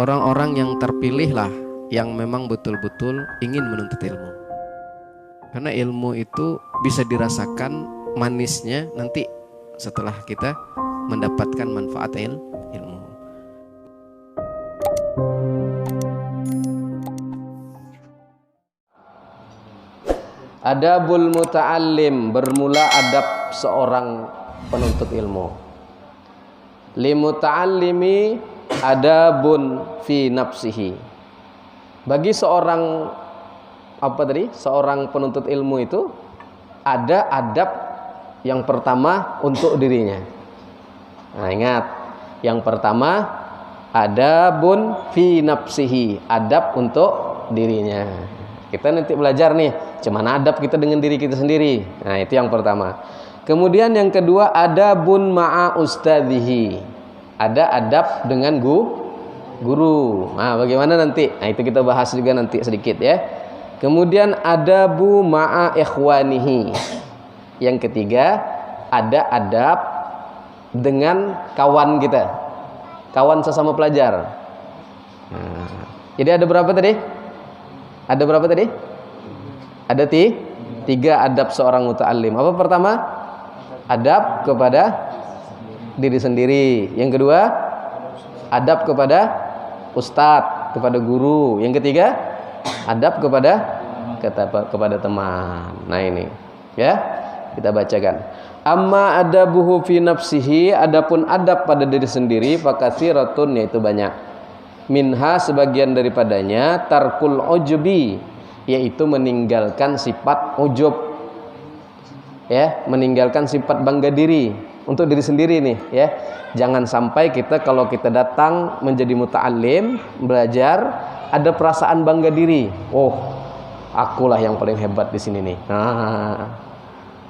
orang-orang yang terpilih lah, yang memang betul-betul ingin menuntut ilmu. Karena ilmu itu bisa dirasakan manisnya nanti setelah kita mendapatkan manfaat ilmu. Adabul muta'allim, bermula adab seorang penuntut ilmu. Limuta'allimi adabun fi nafsihi. Bagi seorang seorang penuntut ilmu itu ada adab yang pertama untuk dirinya. Nah, ingat, yang pertama adabun fi nafsihi, adab untuk dirinya. Kita nanti belajar nih, cuman adab kita dengan diri kita sendiri. Nah, itu yang pertama. Kemudian yang kedua, adabun ma'a ustadzihi. Ada adab dengan guru. Nah, bagaimana nanti? Nah, itu kita bahas juga nanti sedikit ya. Kemudian adabu ma'a ikhwanihi. Yang ketiga, ada adab dengan kawan kita. Kawan sesama pelajar. Nah, jadi ada berapa tadi? Ada berapa tadi? Ada tiga adab seorang muta'allim. Apa pertama? Adab kepada diri sendiri. Yang kedua, adab kepada ustadz, kepada guru. Yang ketiga, adab kepada teman. Nah, ini ya, kita bacakan. Amma adabuhu fi nafsihi, adapun adab pada diri sendiri, fakatsiratun, yaitu banyak. Minha, sebagian daripadanya, tarkul ujubi, yaitu meninggalkan sifat ujub, ya, meninggalkan sifat bangga diri untuk diri sendiri nih, ya. Jangan sampai kita kalau kita datang menjadi muta'allim, belajar, ada perasaan bangga diri. Oh, akulah yang paling hebat di sini nih. Nah,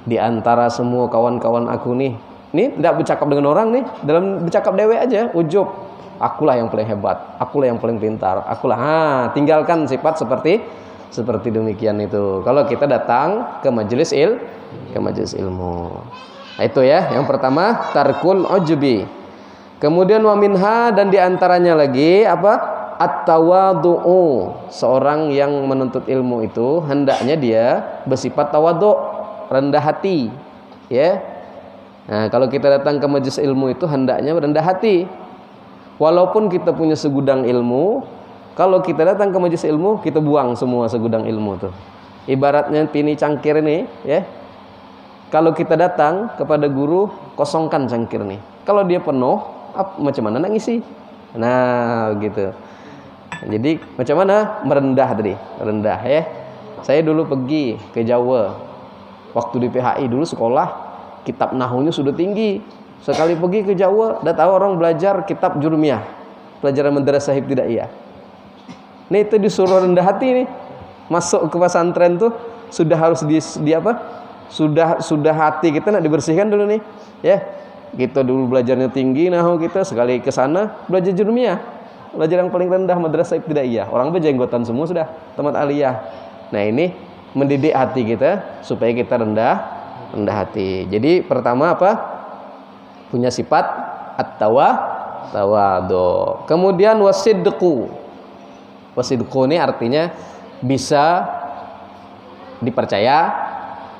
di antara semua kawan-kawan aku nih tidak bercakap dengan orang nih, dalam bercakap dewe aja, ujub. Akulah yang paling hebat, akulah yang paling pintar, akulah. Tinggalkan sifat seperti demikian itu. Kalau kita datang ke majelis ilmu. Nah, itu ya, yang pertama tarkul ujubi. Kemudian wa minha, dan diantaranya lagi apa? At-tawadu'u. Seorang yang menuntut ilmu itu hendaknya dia bersifat tawadhu', rendah hati, ya. Nah, kalau kita datang ke majelis ilmu itu hendaknya rendah hati. Walaupun kita punya segudang ilmu, kalau kita datang ke majelis ilmu, kita buang semua segudang ilmu tuh. Ibaratnya pini cangkir ini, ya. Kalau kita datang kepada guru, kosongkan cangkir nih. Kalau dia penuh, macam mana nak ngisi? Nah, gitu. Jadi macam mana? Merendah tadi, rendah ya. Saya dulu pergi ke Jawa. Waktu di PHI dulu sekolah, kitab nahunya sudah tinggi. Sekali pergi ke Jawa, dah tahu orang belajar kitab Jurmiyah, pelajaran madrasah ibtidaiyah. Nih itu disuruh rendah hati nih. Masuk ke pesantren tuh sudah harus di apa? Sudah hati kita nak dibersihkan dulu nih, ya. Kita dulu belajarnya tinggi, nahu kita sekali ke sana belajar Jurmiyah, belajar yang paling rendah madrasah ibtidaiyah. Orang berjenggotan semua sudah, tamat aliyah. Nah, ini mendidik hati kita supaya kita rendah hati. Jadi pertama apa? Punya sifat at-tawadhu. Kemudian wasidqu. Wasidqu ini artinya bisa dipercaya,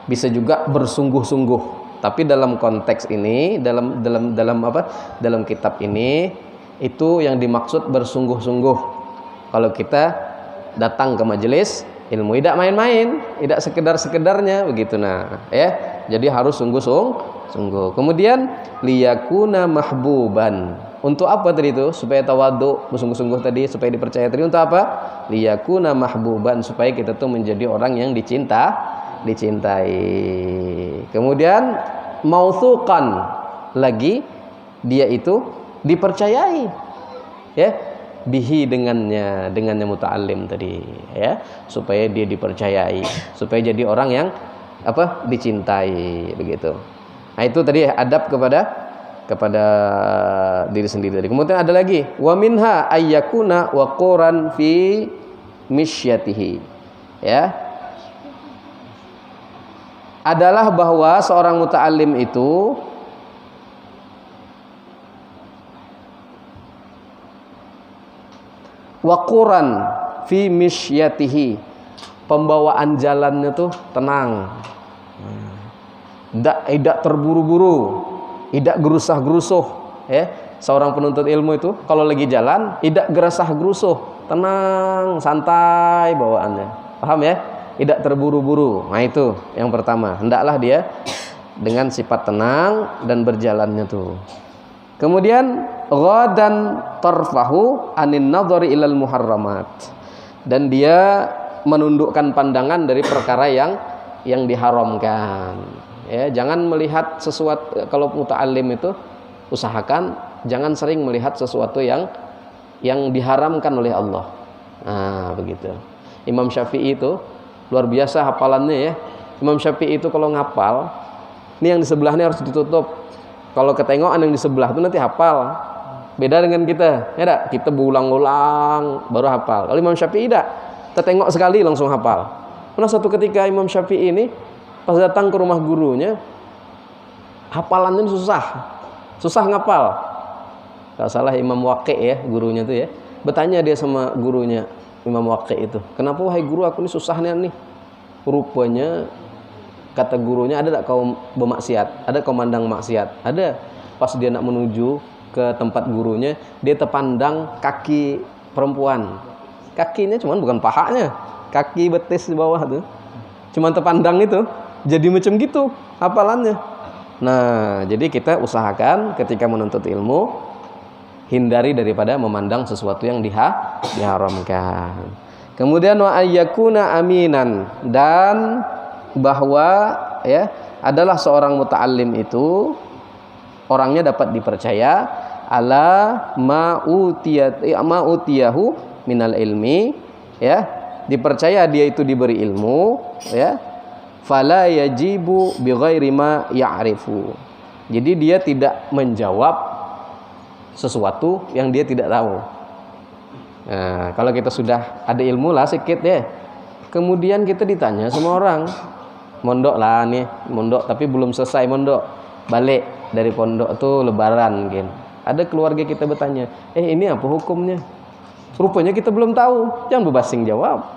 bisa juga bersungguh-sungguh. Tapi dalam konteks ini, dalam kitab ini, itu yang dimaksud bersungguh-sungguh. Kalau kita datang ke majelis ilmu, tidak main-main, tidak sekedar-sekedarnya begitu, nah, ya. Jadi harus sungguh-sungguh. Kemudian liyakuna mahbuban. Untuk apa tadi itu? Supaya tawadhu, bersungguh-sungguh tadi, supaya dipercaya tadi. Untuk apa? Liyakuna mahbuban, supaya kita tuh menjadi orang yang dicintai. Kemudian mautsuqan, lagi dia itu dipercayai, ya. Bihi, dengannya muta'allim tadi, ya, supaya dia dipercayai, supaya jadi orang yang dicintai begitu. Nah, itu tadi adab kepada diri sendiri tadi. Kemudian ada lagi wa minha ayyakuna waquran fi misyatihi, ya. Adalah bahwa seorang muta'allim itu Waquran fi mishyatihi, pembawaan jalannya tuh tenang. Tidak terburu-buru, tidak gerusah-gerusuh, ya. Seorang penuntut ilmu itu kalau lagi jalan tidak gerasah-gerusuh, tenang, santai bawaannya. Paham ya? Tidak terburu-buru. Nah, itu yang pertama. Hendaklah dia dengan sifat tenang dan berjalannya tuh. Kemudian ghadan tarfahu anin nadhari ilal muharramat. Dan dia menundukkan pandangan dari perkara yang diharamkan. Ya, jangan melihat sesuatu, kalau muta'allim itu usahakan jangan sering melihat sesuatu yang diharamkan oleh Allah. Nah, begitu. Imam Syafi'i itu luar biasa hafalannya ya. Imam Syafi'i itu kalau ngapal, ini yang di sebelahnya harus ditutup. Kalau ketengokan yang di sebelah itu nanti hafal. Beda dengan kita, ya tak? Kita berulang-ulang baru hafal. Kalau Imam Syafi'i tidak, tertengok sekali langsung hafal. Pernah suatu ketika Imam Syafi'i ini pas datang ke rumah gurunya, hafalannya susah ngapal. Kalau salah Imam Waqi ya, gurunya tuh ya. Bertanya dia sama gurunya Imam Waqi itu, kenapa wahai guru aku ini susahnya nih? Rupanya kata gurunya, ada tak kau bermaksiat? Ada kau mandang maksiat? Ada. Pas dia nak menuju ke tempat gurunya, dia terpandang kaki perempuan. Kakinya cuman bukan pahanya, kaki betis di bawah tuh. Cuman terpandang itu, jadi macam gitu hafalannya. Nah, jadi kita usahakan ketika menuntut ilmu hindari daripada memandang sesuatu yang diharamkan. Kemudian wa ayyakuna aminan, dan bahwa ya adalah seorang muta'allim itu orangnya dapat dipercaya ala ma'utiyahu minal ilmi, ya, dipercaya dia itu diberi ilmu, ya, fala yajibu bighairi ma ya'rifu. Jadi dia tidak menjawab sesuatu yang dia tidak tahu. Nah, kalau kita sudah ada ilmu lah sedikit ya, kemudian kita ditanya sama orang, mondok lah nih, mondok tapi belum selesai mondok, balik dari pondok tuh lebaran mungkin. Ada keluarga kita bertanya, ini apa hukumnya? Rupanya kita belum tahu, jangan bebasing jawab.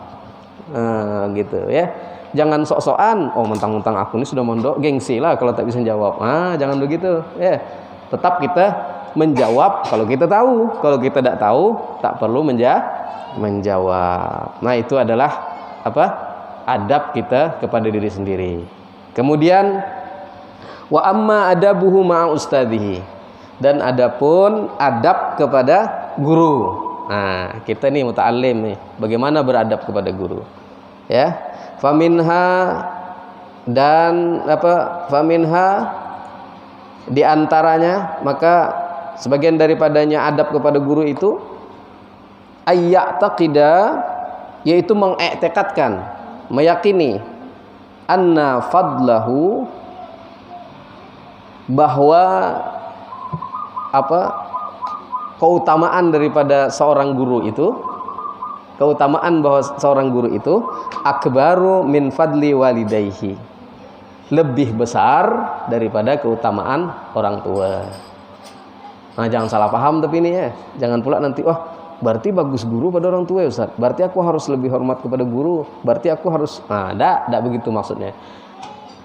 Nah, gitu ya. Jangan sok-sokan, mentang-mentang aku ini sudah mondok, gengsi lah kalau tak bisa jawab. Jangan begitu ya. Tetap kita menjawab kalau kita tahu. Kalau kita tidak tahu, tak perlu menjawab. Nah, itu adalah apa? Adab kita kepada diri sendiri. Kemudian wa amma adabuhu ma'a ustadzihi, dan adapun adab kepada guru. Nah, kita nih muta'allim nih, bagaimana beradab kepada guru? Ya. Faminha, dan faminha di antaranya, maka sebagian daripadanya adab kepada guru itu ayya'taqida, yaitu mengiktikadkan, meyakini anna fadlahu, bahwa keutamaan daripada seorang guru itu, keutamaan bahwa seorang guru itu akbaru min fadli walidayhi, lebih besar daripada keutamaan orang tua. Nah, jangan salah paham tapi ini ya. Jangan pula nanti, berarti bagus guru pada orang tua ya Ustaz. Berarti aku harus lebih hormat kepada guru. Berarti aku harus, enggak begitu maksudnya.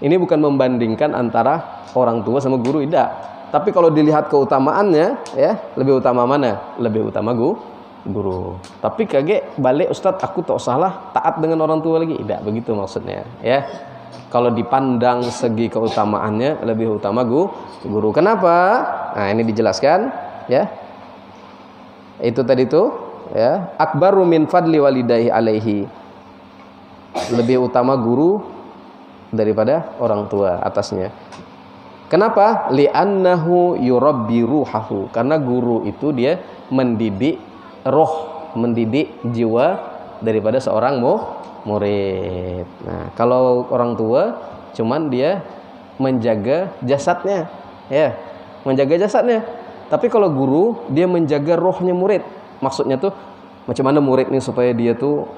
Ini bukan membandingkan antara orang tua sama guru, tidak. Tapi kalau dilihat keutamaannya, ya, lebih utama mana? Lebih utama guru. Tapi kagak balik Ustaz, aku tak salah taat dengan orang tua lagi. Tidak begitu maksudnya, ya. Kalau dipandang segi keutamaannya lebih utama guru. Kenapa? Nah, ini dijelaskan, ya. Itu tadi tuh, ya, akbaru min fadli walidayhi alaihi. Lebih utama guru daripada orang tua atasnya. Kenapa? Li'annahu yurabbi ruhahu. Karena guru itu dia mendidik roh, mendidik jiwa daripada seorang murid. Nah, kalau orang tua cuman dia menjaga jasadnya, ya, menjaga jasadnya. Tapi kalau guru dia menjaga rohnya murid. Maksudnya tuh macam mana murid ini supaya dia tuh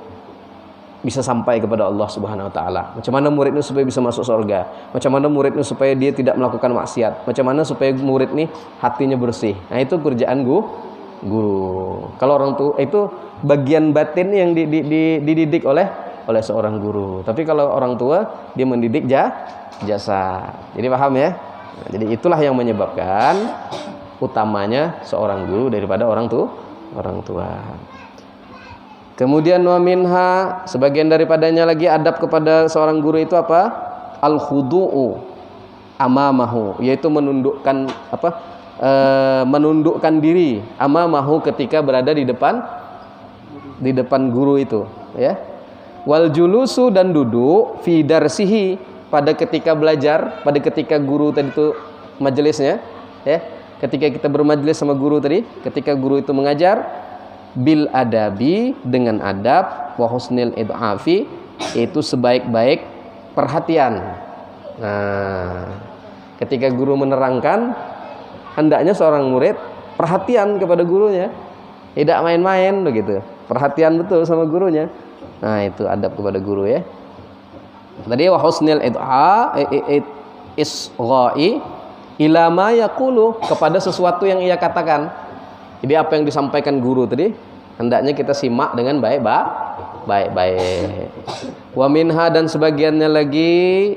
bisa sampai kepada Allah Subhanahu wa taala. Macam mana murid ini supaya bisa masuk surga? Macam mana murid ini supaya dia tidak melakukan maksiat? Macam mana supaya murid ini hatinya bersih? Nah, itu kerjaan guru. Kalau orang tua itu bagian batin yang dididik oleh seorang guru. Tapi kalau orang tua dia mendidik jasa. Jadi paham ya? Nah, jadi itulah yang menyebabkan utamanya seorang guru daripada orang tua. Kemudian wa minha, sebagian daripadanya lagi adab kepada seorang guru itu apa? Al-khudu'u amamahu, yaitu menundukkan menundukkan diri amamahu ketika berada di depan guru itu, ya. Wal julusu, dan duduk fi darsihi, pada ketika belajar, pada ketika guru tadi itu majelisnya, ya. Ketika kita bermajelis sama guru tadi, ketika guru itu mengajar, bil adabi, dengan adab, wa husnil id'afi, itu sebaik-baik perhatian. Nah, ketika guru menerangkan, hendaknya seorang murid perhatian kepada gurunya, tidak main-main begitu, perhatian betul sama gurunya. Nah, itu adab kepada guru, ya. Tadi wa husnil isgha'i ila ma yaqulu, kepada sesuatu yang ia katakan. Jadi apa yang disampaikan guru tadi hendaknya kita simak dengan baik-baik. Wa minha, dan sebagiannya lagi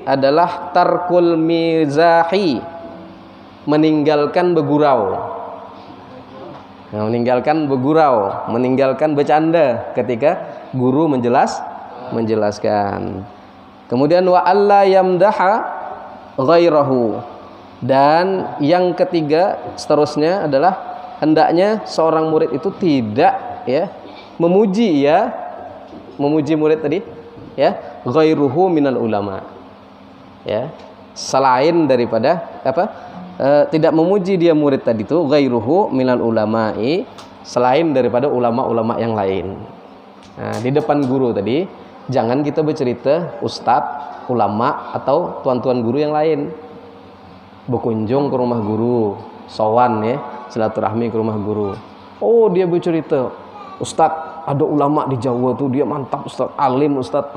adalah tarkul mizahi, meninggalkan bergurau. Nah, meninggalkan bercanda ketika guru menjelaskan. Kemudian wa alla yamdaha ghairahu, dan yang ketiga seterusnya adalah hendaknya seorang murid itu tidak, ya, memuji murid tadi, ya, ghairuhu minal ulama, ya, selain daripada tidak memuji dia murid tadi itu ghairuhu minal ulama'i, selain daripada ulama-ulama yang lain. Nah, di depan guru tadi jangan kita bercerita ustadz, ulama, atau tuan-tuan guru yang lain. Berkunjung ke rumah guru, sowan, ya, silaturahmi ke rumah guru. Oh, dia bercerita, ustadz, ada ulama di Jawa tuh, dia mantap ustadz, alim ustadz.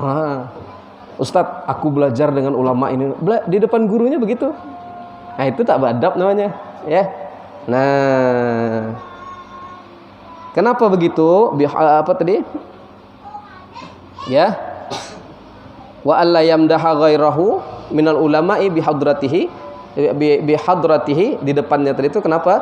Ustadz, aku belajar dengan ulama ini. Di depan gurunya begitu. Nah, itu tak beradab namanya, ya. Nah, kenapa begitu? Apa tadi? Ya. Wa alla yamdaha ghairahu minal ulama'i bihadratihi, di depannya tadi itu kenapa?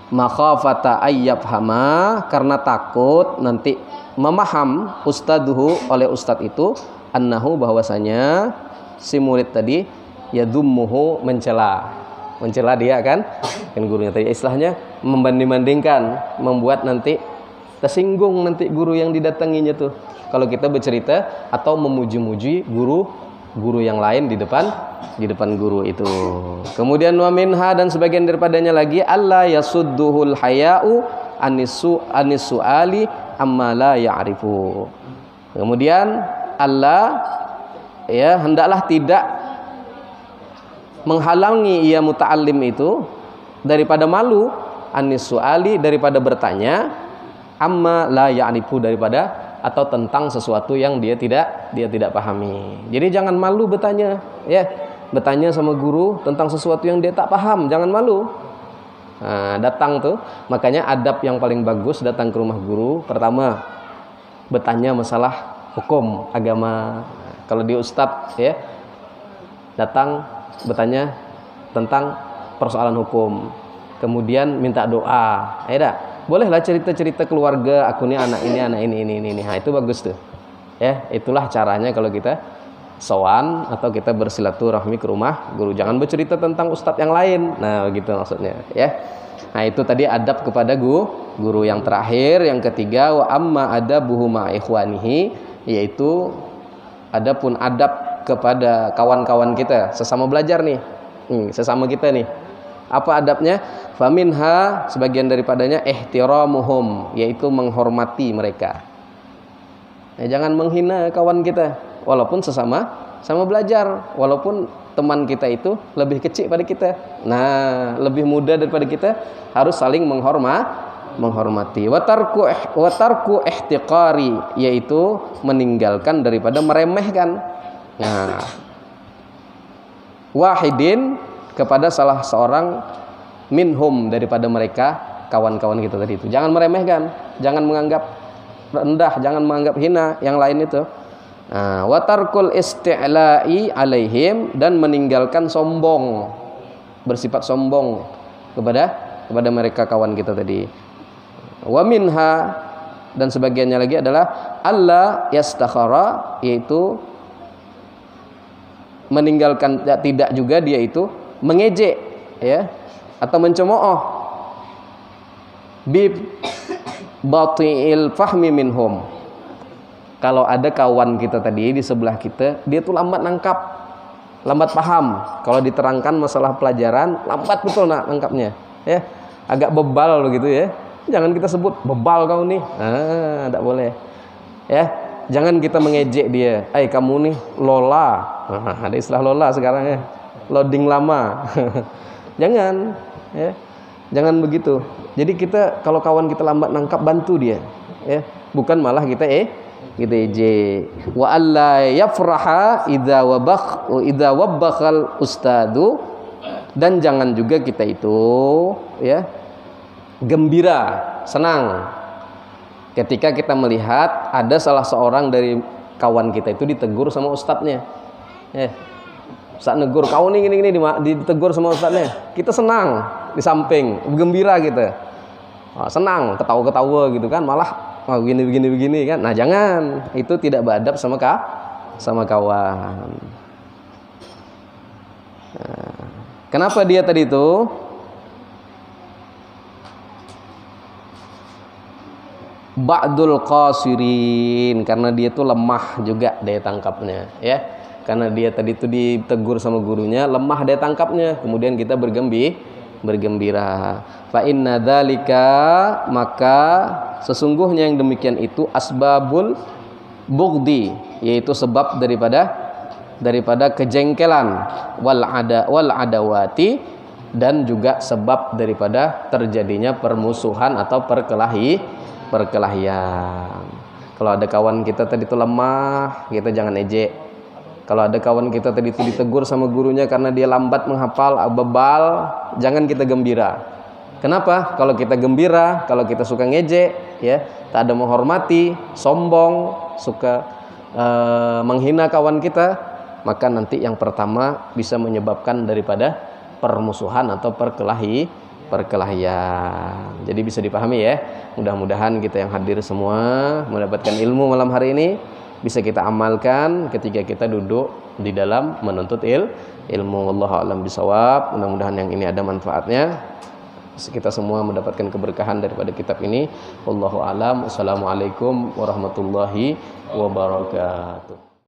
Makhafata ayyabhama, karena takut nanti memaham ustaduhu, oleh ustad itu, annahu, bahwasanya si murid tadi yadhummuhu, mencela dia kan gurunya tadi, istilahnya membanding-bandingkan, membuat nanti tersinggung nanti guru yang didatanginya tuh kalau kita bercerita atau memuji-muji guru yang lain di depan guru itu. Kemudian wa minha, dan sebagian daripadanya lagi alla yasudduhul haya'u anisu'ali amma la ya'rifu. Kemudian Allah, ya, hendaklah tidak menghalangi ia muta'allim itu daripada malu, anisu'ali, daripada bertanya, amma la ya'rifu, daripada atau tentang sesuatu yang dia tidak pahami. Jadi jangan malu bertanya, ya, bertanya sama guru tentang sesuatu yang dia tak paham, jangan malu. Nah, datang tuh, makanya adab yang paling bagus datang ke rumah guru, pertama bertanya masalah hukum agama. Kalau di ustadz, ya, datang bertanya tentang persoalan hukum, kemudian minta doa, ya, bolehlah cerita-cerita keluarga, aku nih anak ini. Nah, itu bagus tuh, ya. Itulah caranya kalau kita sowan atau kita bersilaturahmi ke rumah guru, jangan bercerita tentang ustadz yang lain. Nah, begitu maksudnya, ya. Nah, itu tadi adab kepada guru. Yang terakhir, yang ketiga, wa amma adabuhu ma ikhwanihi, yaitu adapun adab kepada kawan-kawan kita, sesama belajar nih, sesama kita nih. Apa adabnya? Faminha, sebagian daripadanya ihtiramuhum, yaitu menghormati mereka. Ya, jangan menghina kawan kita, walaupun sesama belajar, walaupun teman kita itu lebih kecil pada kita, nah, lebih muda daripada kita, harus saling menghormati. Watarku ihtiqari, yaitu meninggalkan daripada meremehkan. Nah, wahidin, kepada salah seorang, minhum, daripada mereka, kawan-kawan kita tadi itu. Jangan meremehkan, jangan menganggap rendah, jangan menganggap hina yang lain itu. Wa tarkul isti'la'i alaihim, dan meninggalkan sombong, bersifat sombong kepada mereka kawan kita tadi. Wa minha, dan sebagiannya lagi adalah Allah yastakhara, yaitu meninggalkan, tidak juga dia itu mengejek ya atau mencemooh bi bati'il fahmi minhum. Kalau ada kawan kita tadi di sebelah kita, dia tuh lambat nangkap, lambat paham. Kalau diterangkan masalah pelajaran, lambat betul nangkapnya ya, agak bebal begitu ya. Jangan kita sebut bebal kau nih, tidak boleh ya. Jangan kita mengejek dia, kamu nih lola. Ada istilah lola sekarang ya, loading lama. Jangan ya, jangan begitu. Jadi kita kalau kawan kita lambat nangkap, bantu dia ya, bukan malah kita ejek. Wa alla yafraha idza wabakhal ustadu, dan jangan juga kita itu ya gembira, senang ketika kita melihat ada salah seorang dari kawan kita itu ditegur sama ustadznya. Ustadz negur, kau nih gini ditegur sama ustadznya. Kita senang, di samping gembira kita. Senang, ketawa-ketawa gitu kan, malah begini kan. Nah, jangan, itu tidak beradab sama kawan. Kenapa dia tadi itu ba'dul qasirin? Karena dia tuh lemah juga daya tangkapnya ya. Karena dia tadi itu ditegur sama gurunya, lemah daya tangkapnya. Kemudian kita bergembira. Fa inna dzalika, maka sesungguhnya yang demikian itu asbabul bughdi, yaitu sebab daripada kejengkelan, wal adawati, dan juga sebab daripada terjadinya permusuhan atau perkelahian. Kalau ada kawan kita tadi itu lemah, kita jangan ejek. Kalau ada kawan kita tadi itu ditegur sama gurunya karena dia lambat menghafal, bebal, jangan kita gembira. Kenapa? Kalau kita gembira, kalau kita suka ngejek ya, tak ada menghormati, sombong, suka menghina kawan kita, maka nanti yang pertama bisa menyebabkan daripada permusuhan atau perkelahian. Jadi bisa dipahami ya. Mudah-mudahan kita yang hadir semua mendapatkan ilmu malam hari ini, bisa kita amalkan ketika kita duduk di dalam menuntut ilmu. Wallahu a'lam bishawab. Mudah-mudahan yang ini ada manfaatnya, kita semua mendapatkan keberkahan daripada kitab ini. Wallahu a'lam. Assalamualaikum warahmatullahi wabarakatuh.